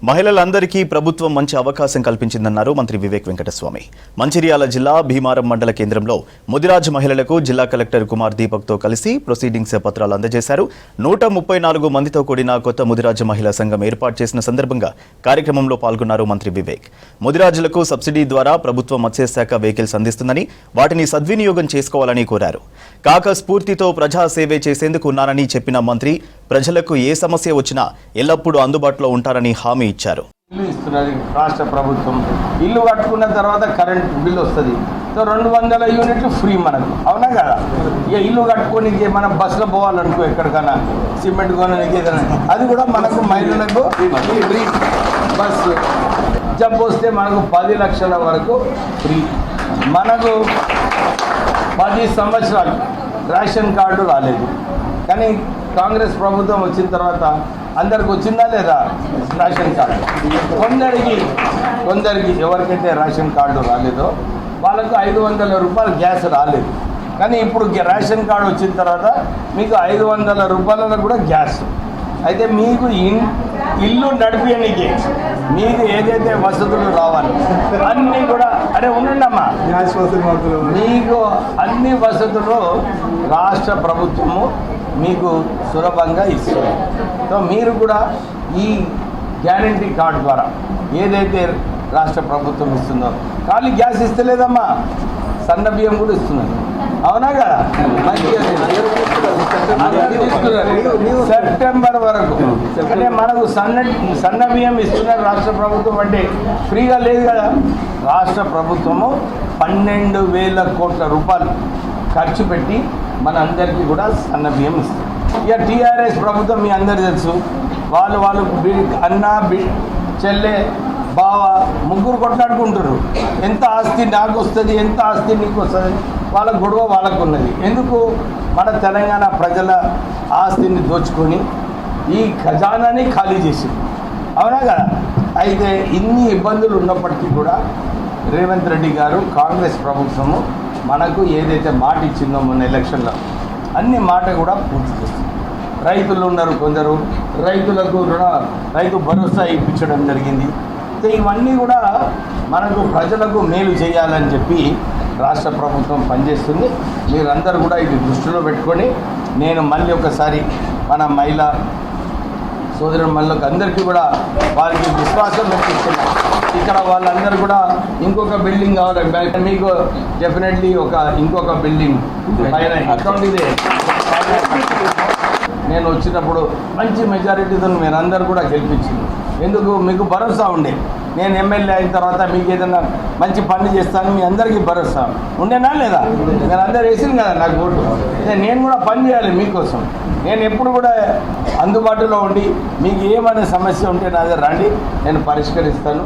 మహిళలందరికీ ప్రభుత్వం మంచి అవకాశం కల్పించిందన్నారు మంత్రి వివేక్ వెంకటస్వామి. మంచిర్యాల జిల్లా భీమారం మండల కేంద్రంలో ముదిరాజ్ మహిళలకు జిల్లా కలెక్టర్ కుమార్ దీపక్తో కలిసి ప్రొసీడింగ్స్ పత్రాలు అందజేశారు. 134 మందితో కూడిన కొత్త ముదిరాజ్ మహిళా సంఘం ఏర్పాటు చేసిన సందర్భంగా కార్యక్రమంలో పాల్గొన్నారు మంత్రి వివేక్. ముదిరాజులకు సబ్సిడీ ద్వారా ప్రభుత్వం మత్స్యశాఖ వెహికల్స్ అందిస్తుందని, వాటిని సద్వినియోగం చేసుకోవాలని కోరారు. కాక స్ఫూర్తితో ప్రజాసేవే చేసేందుకు ఉన్నానని చెప్పిన మంత్రి ప్రజలకు ఏ సమస్య వచ్చినా ఎల్లప్పుడూ అందుబాటులో ఉంటారని హామీ ఇచ్చారు. ఇల్లు ఇస్తున్నది రాష్ట్ర ప్రభుత్వం. ఇల్లు కట్టుకున్న తర్వాత కరెంట్ బిల్ వస్తుంది. సో 200 యూనిట్లు ఫ్రీ మనకు, అవునా కదా? ఇక ఇల్లు కట్టుకొని మనం బస్సులో పోవాలనుకో, ఎక్కడికైనా సిమెంట్ కొనడానికి ఏదైనా, అది కూడా మనకు మహిళలకు ఫ్రీ బస్సు. జబ్బు వస్తే మనకు 10 లక్షల వరకు ఫ్రీ. మనకు 10 సంవత్సరాలు రేషన్ కార్డు రాలేదు, కానీ కాంగ్రెస్ ప్రభుత్వం వచ్చిన తర్వాత అందరికి వచ్చిందా లేదా రేషన్ కార్డు? కొందరికి ఎవరికైతే రేషన్ కార్డు రాలేదో వాళ్ళకు 500 రూపాయలు గ్యాస్ రాలేదు, కానీ ఇప్పుడు రేషన్ కార్డు వచ్చిన తర్వాత మీకు 500 రూపాయలలో కూడా గ్యాస్. అయితే మీకు ఇల్లు నడిపేయడానికి మీకు ఏదైతే వసతులు రావాలి అన్నీ కూడా, అరే ఉండండమ్మా, మీకు అన్ని వసతులు రాష్ట్ర ప్రభుత్వము మీకు సులభంగా ఇస్తుంది. సో మీరు కూడా ఈ గ్యారంటీ కార్డు ద్వారా ఏదైతే రాష్ట్ర ప్రభుత్వం ఇస్తుందో, ఖాళీ గ్యాస్ ఇస్తలేదమ్మా, సన్న బియ్యం కూడా ఇస్తున్నది, అవునా కదా? సెప్టెంబర్ వరకు అంటే మనకు సన్న బియ్యం ఇస్తున్నారు రాష్ట్ర ప్రభుత్వం. అంటే ఫ్రీగా లేదు కదా, రాష్ట్ర ప్రభుత్వము 12,000 కోట్ల రూపాయలు ఖర్చు పెట్టి మన అందరికీ కూడా సన్న బియ్యం ఇస్తుంది. ఇక టీఆర్ఎస్ ప్రభుత్వం మీ అందరు తెలుసు, వాళ్ళు అన్న చెల్లె బావ ముగ్గురు కొట్లాడుకుంటారు. ఎంత ఆస్తి నాకు వస్తుంది, ఎంత ఆస్తి నీకు వస్తుంది, వాళ్ళ గొడవ వాళ్ళకు ఉన్నది. ఎందుకు? మన తెలంగాణ ప్రజల ఆస్తిని దోచుకొని ఈ ఖజానాని ఖాళీ చేసింది, అవునా కదా? అయితే ఇన్ని ఇబ్బందులు ఉన్నప్పటికీ కూడా రేవంత్ రెడ్డి గారు, కాంగ్రెస్ ప్రభుత్వము మనకు ఏదైతే మాట ఇచ్చిందో మొన్న ఎలక్షన్లో అన్ని మాట కూడా పూర్తి చేస్తుంది. రైతులు ఉన్నారు, కొందరు రైతులకు రైతు భరోసా ఇప్పించడం జరిగింది. ఇవన్నీ కూడా మనకు ప్రజలకు మేలు చేయాలని చెప్పి రాష్ట్ర ప్రభుత్వం పనిచేస్తుంది. మీరందరూ కూడా ఇది దృష్టిలో పెట్టుకొని, నేను మళ్ళీ ఒకసారి మన మహిళా సోదరులకు అందరికీ కూడా వారికి విశ్వాసం పెట్టుకున్నాను. ఇక్కడ వాళ్ళందరూ కూడా ఇంకొక బిల్డింగ్ కావాలి మీకు, డెఫినెట్లీ ఇంకొక బిల్డింగ్ పైన అకౌంట్ ఇదే. నేను వచ్చినప్పుడు మంచి మెజారిటీతో మీరందరూ కూడా గెలిపించింది. ఎందుకు? మీకు భరోసా ఉండే, నేను ఎమ్మెల్యే అయిన తర్వాత మీకు ఏదైనా మంచి పని చేస్తాను, మీ అందరికీ భరోసా ఉండేనా లేదా? నేను అందరు వేసింది కదా నాకు ఓటు. నేను కూడా పని చేయాలి మీకోసం. నేను ఎప్పుడు కూడా అందుబాటులో ఉండి మీకు ఏమైనా సమస్య ఉంటే నా దగ్గర రండి, నేను పరిష్కరిస్తాను.